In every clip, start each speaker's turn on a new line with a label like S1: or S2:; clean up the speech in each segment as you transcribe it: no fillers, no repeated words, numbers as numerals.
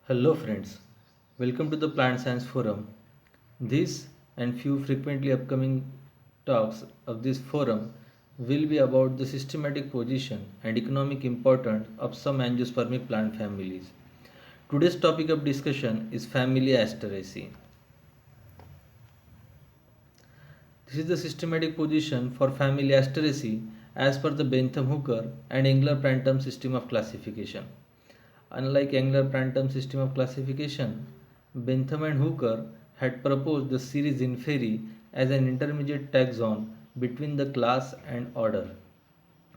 S1: Hello friends, welcome to the Plant Science Forum. This and few frequently upcoming talks of this forum will be about the systematic position and economic importance of some angiospermic plant families. Today's topic of discussion is Familia Asteraceae. This is the systematic position for Familia Asteraceae as per the Bentham-Hooker and Engler-Prantum system of classification. Unlike Engler-Prantum system of classification, Bentham and Hooker had proposed the series Inferi as an intermediate taxon between the class and order.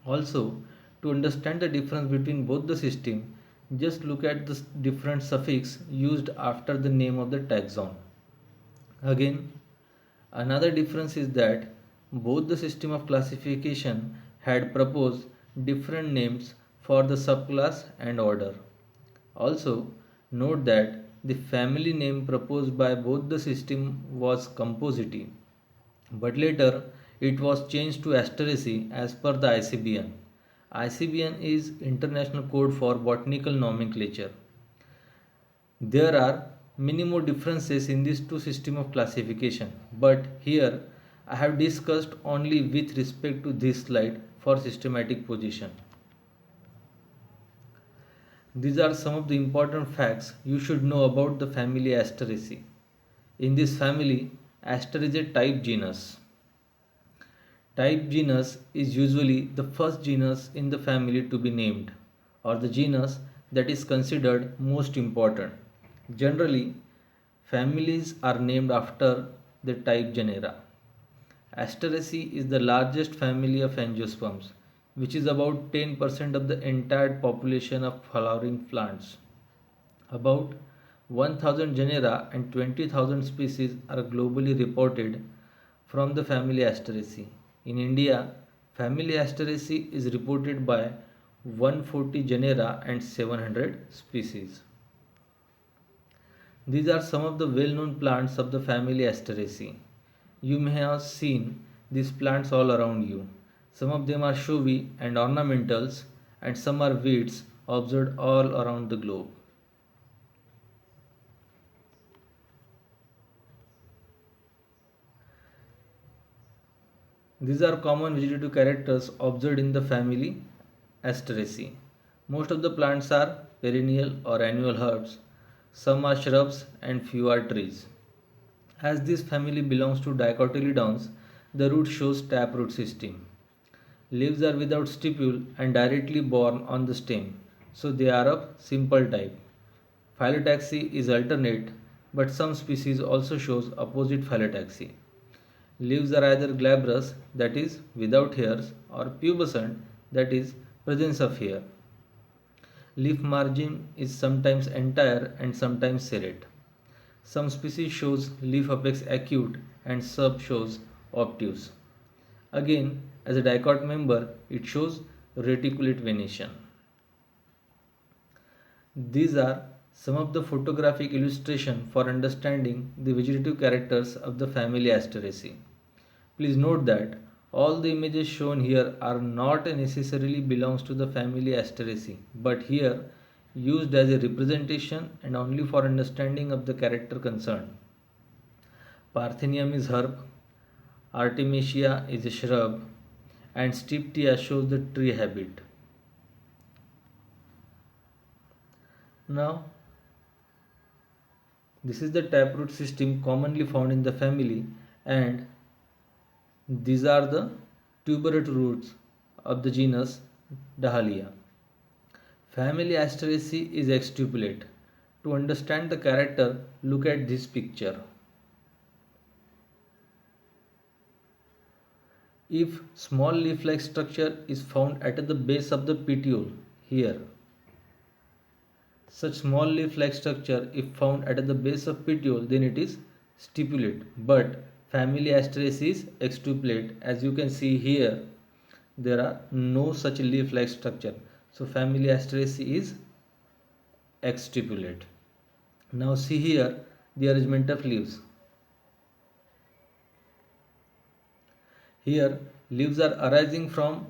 S1: Also, to understand the difference between both the system, just look at the different suffix used after the name of the taxon. Again, another difference is that both the system of classification had proposed different names for the subclass and order. Also, note that the family name proposed by both the system was Compositae, but later it was changed to Asteraceae as per the ICBN. ICBN is International Code for Botanical Nomenclature. There are many more differences in these two systems of classification, but here I have discussed only with respect to this slide for systematic position. These are some of the important facts you should know about the family Asteraceae. In this family, Aster is a type genus. Type genus is usually the first genus in the family to be named, or the genus that is considered most important. Generally, families are named after the type genera. Asteraceae is the largest family of angiosperms, which is about 10% of the entire population of flowering plants. About 1000 genera and 20,000 species are globally reported from the family Asteraceae. In India, family Asteraceae is reported by 140 genera and 700 species. These are some of the well-known plants of the family Asteraceae. You may have seen these plants all around you. Some of them are showy and ornamentals, and some are weeds observed all around the globe. These are common vegetative characters observed in the family Asteraceae. Most of the plants are perennial or annual herbs. Some are shrubs and few are trees. As this family belongs to dicotyledons, the root shows taproot system. Leaves are without stipule and directly borne on the stem, so they are of simple type. Phyllotaxy is alternate, but some species also shows opposite phyllotaxy. Leaves are either glabrous, that is without hairs, or pubescent, that is presence of hair. Leaf margin is sometimes entire and sometimes serrate. Some species shows leaf apex acute and some shows obtuse. Again, as a dicot member, it shows reticulate venation. These are some of the photographic illustration for understanding the vegetative characters of the family Asteraceae. Please note that all the images shown here are not necessarily belongs to the family Asteraceae, but here used as a representation and only for understanding of the character concerned. Parthenium is herb, Artemisia is a shrub, and Stiptia shows the tree habit. Now, this is the taproot system commonly found in the family, and these are the tuberate roots of the genus Dahlia. Family Asteraceae is extupulate. To understand the character, look at this picture. If small leaf-like structure is found at the base of the petiole here, such small leaf-like structure if found at the base of petiole, then it is stipulate. But family Asteraceae is extupulate. As you can see here, there are no such leaf-like structure. So family Asteraceae is extupulate. Now see here the arrangement of leaves. Here leaves are arising from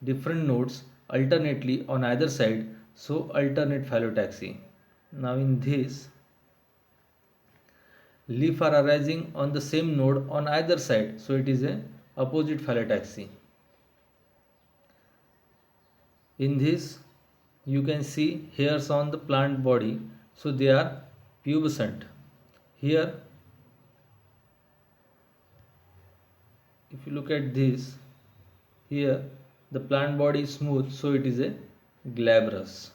S1: different nodes alternately on either side, so alternate phyllotaxy. Now in this, leaf are arising on the same node on either side, so it is a opposite phyllotaxy. In this, you can see hairs on the plant body, so they are pubescent. Here, if you look at this, here the plant body is smooth, so it is a glabrous.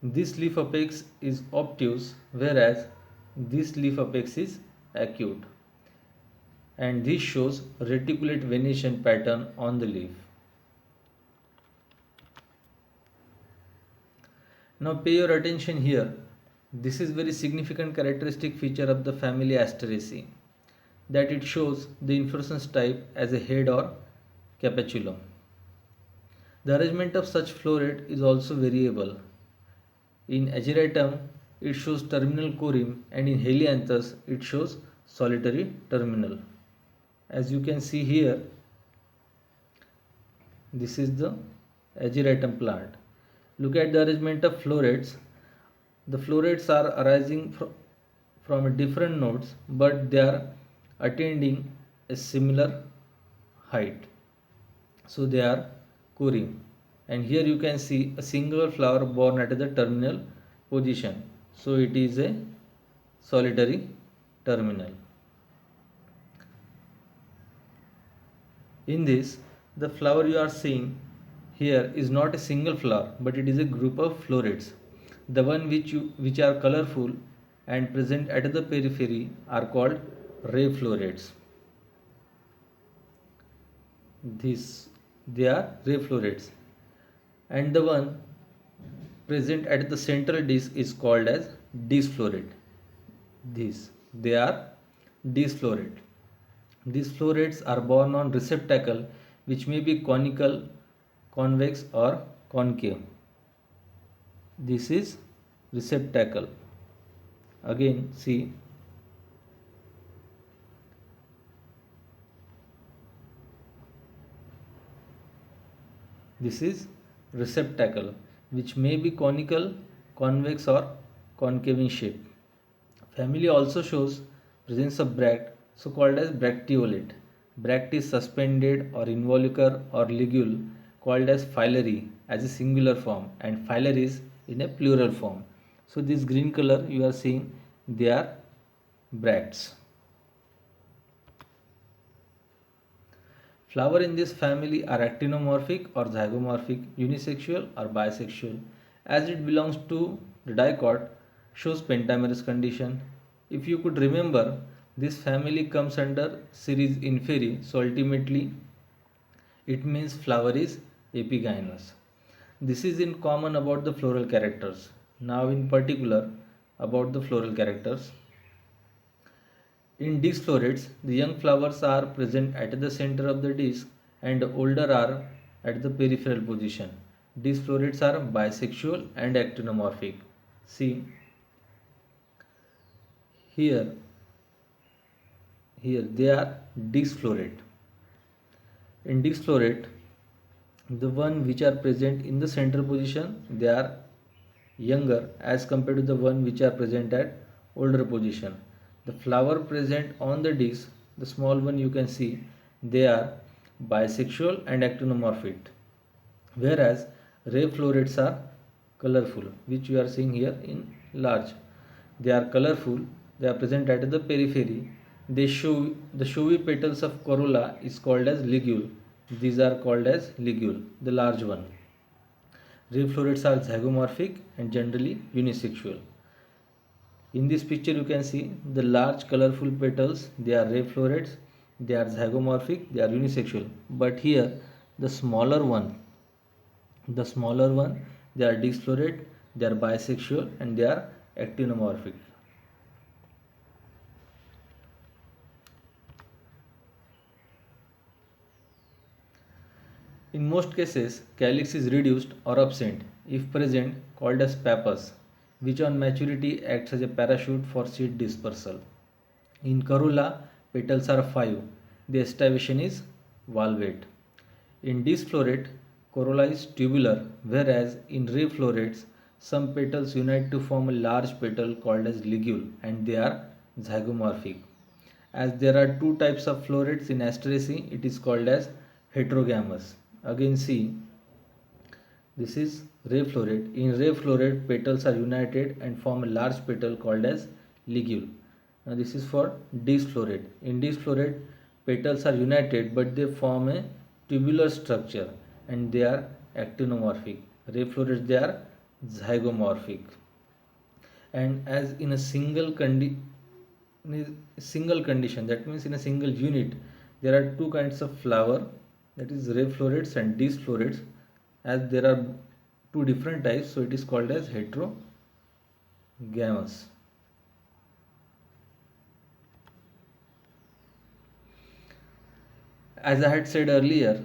S1: This leaf apex is obtuse, whereas this leaf apex is acute, and this shows reticulate venation pattern on the leaf. Now pay your attention here. This is very significant characteristic feature of the family Asteraceae, that it shows the inflorescence type as a head or capitulum. The arrangement of such floret is also variable. In Ageratum, it shows terminal corym, and in Helianthus, it shows solitary terminal. As you can see here, this is the Ageratum plant. Look at the arrangement of florets. The florets are arising from different nodes, but they are attaining a similar height. So they are corym. And here you can see a single flower born at the terminal position, so it is a solitary terminal. In this, the flower you are seeing here is not a single flower, but it is a group of florets. The one which are colorful and present at the periphery are called ray florets. They are ray florets, and the one present at the central disc is called as disc floret. They are disc floret. These florets are borne on receptacle, which may be conical, convex or concave. This is receptacle. Again, see, this is receptacle, which may be conical, convex or concave in shape. Family also shows presence of bract, so called as bracteolate. Bract is suspended or involucre or ligule, called as phyllary as a singular form, and phyllaries in a plural form. So this green color you are seeing, they are bracts. Flower in this family are actinomorphic or zygomorphic, unisexual or bisexual. As it belongs to the dicot, shows pentamerous condition. If you could remember, this family comes under series Inferi, so ultimately it means flower is epigynous. This is in common about the floral characters. Now in particular about the floral characters. In disc florets, the young flowers are present at the center of the disc and the older are at the peripheral position. Disc florets are bisexual and actinomorphic. See here, they are disc floret. In disc floret, the one which are present in the central position, they are younger as compared to the one which are present at older position. The flower present on the disc, the small one you can see, they are bisexual and actinomorphic, whereas ray florets are colorful, which you are seeing here in large. They are colorful, they are present at the periphery. They show the showy petals of corolla is called as ligule. These are called as ligule, the large one. Ray florets are zygomorphic and generally unisexual. In this picture you can see the large colorful petals, they are ray florets, they are zygomorphic, they are unisexual. But here the smaller one, they are disc floret, they are bisexual and they are actinomorphic. In most cases, calyx is reduced or absent. If present, called as pappus, which on maturity acts as a parachute for seed dispersal. In corolla, petals are 5. The estivation is valvate. In disflorate, corolla is tubular, whereas in ray florets, some petals unite to form a large petal called as ligule and they are zygomorphic. As there are two types of florets in Asteraceae, it is called as heterogamous. Again see, this is ray floret. In ray floret, petals are united and form a large petal called as ligule. Now this is for disflorate. In disflorate, petals are united but they form a tubular structure and they are actinomorphic. Ray florets, they are zygomorphic. And as in a single condition, that means in a single unit, there are two kinds of flower, that is ray florets and disflorets. As there are two different types, so it is called as heterogamous. As I had said earlier,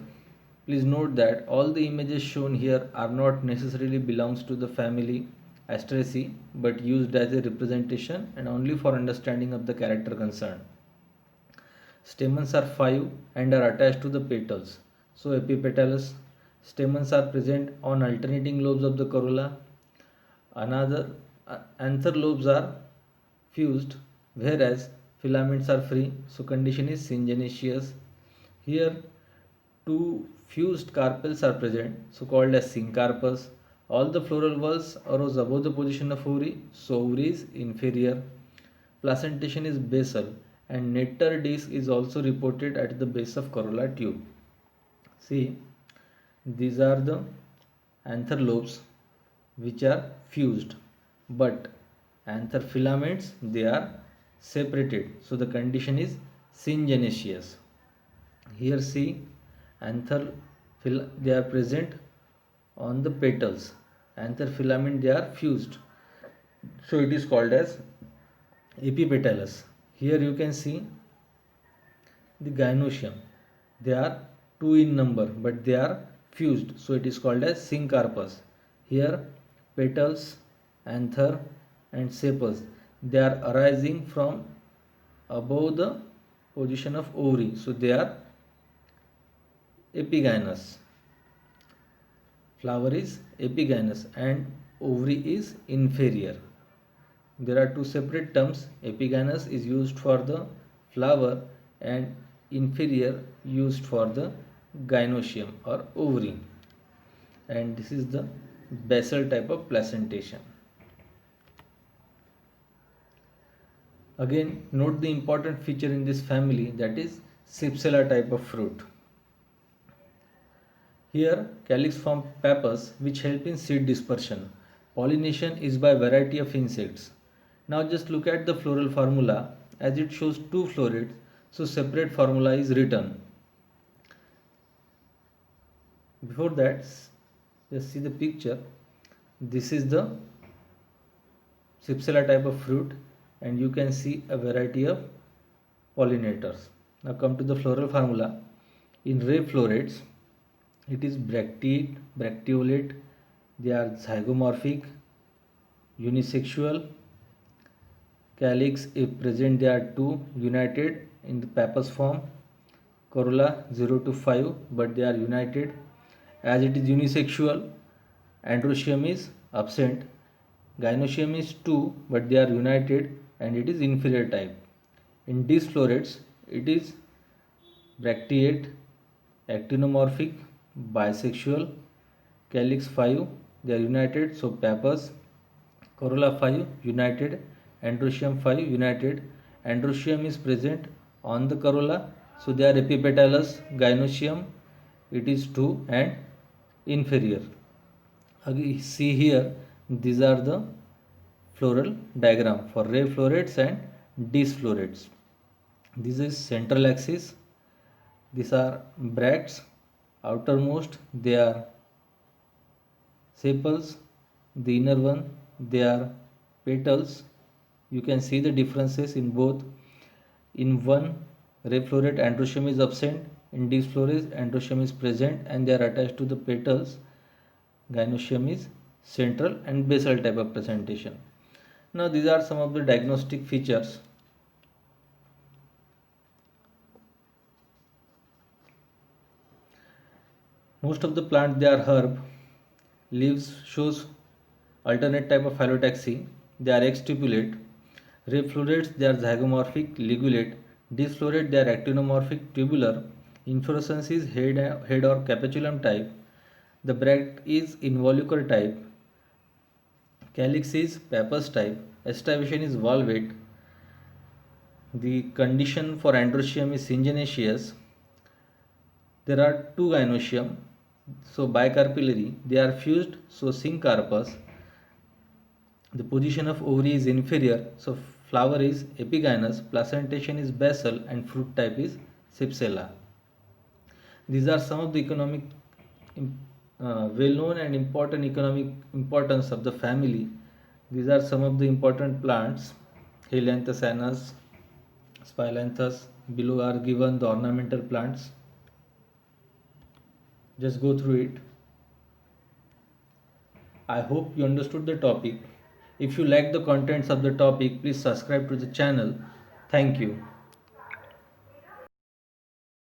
S1: please note that all the images shown here are not necessarily belongs to the family Asteraceae but used as a representation and only for understanding of the character concerned. Stamens are 5 and are attached to the petals. So epipetalous. Stamens are present on alternating lobes of the corolla. Another anther lobes are fused, whereas filaments are free. So condition is syngenesious. Here two fused carpels are present, so called as syncarpus. All the floral walls arose above the position of ovary, so ovary is inferior. Placentation is basal and nectar disc is also reported at the base of corolla tube. See, these are the anther lobes which are fused, but anther filaments, they are separated, so the condition is syngenesious. Here see, anther they are present on the petals, anther filament, they are fused, so it is called as epipetalous. Here you can see the gynoecium, they are two in number but they are fused, so it is called as syncarpus. Here petals, anther and sepals, they are arising from above the position of ovary, so they are epigynous. Flower is epigynous and ovary is inferior. There are two separate terms. Epigynous is used for the flower and inferior used for the gynoecium or ovary. And this is the basal type of placentation. Again, note the important feature in this family, that is Cypsela type of fruit. Here calyx form pappus which help in seed dispersion. Pollination is by variety of insects. Now just look at the floral formula, as it shows two florets, so separate formula is written. Before that, just see the picture. This is the Cypsela type of fruit and you can see a variety of pollinators. Now come to the floral formula. In ray florets, it is bracteate, bracteolate, they are zygomorphic, unisexual. Calyx, if present, they are two united in the pappus form. Corolla 0 to 5 but they are united. As it is unisexual, androecium is absent. Gynoecium is 2 but they are united and it is inferior type. In disflorets, it is bracteate, actinomorphic, bisexual. Calyx 5, they are united, so pappus. Corolla 5 united, androecium 5 united. Androecium is present on the corolla, so they are epipetalous. Gynoecium, it is 2 and inferior. Again, see here, these are the floral diagram for ray florets and disflorets. This is central axis, these are bracts, outermost they are sepals, the inner one they are petals. You can see the differences in both. In one ray floret, androecium is absent. In disflorets, androecium is present and they are attached to the petals. Gynoecium is central and basal type of presentation. Now these are some of the diagnostic features. Most of the plant they are herb. Leaves shows alternate type of phyllotaxy. They are exstipulate. Reflorates they are zygomorphic ligulate. Disflorate they are actinomorphic tubular. Inflorescence is head or capitulum type. The bracts is involucre type. Calyx is pappus type. Estivation is valvate. The condition for androecium is syngenesious. There are two gynoecium, so bicarpillary. They are fused, so syncarpous. The position of ovary is inferior, so flower is epigynous, placentation is basal, and fruit type is cypsela. These are some of the economic, well-known and important economic importance of the family. These are some of the important plants. Helianthus anus, Spilanthes. Below are given the ornamental plants. Just go through it. I hope you understood the topic. If you like the contents of the topic, please subscribe to the channel. Thank you.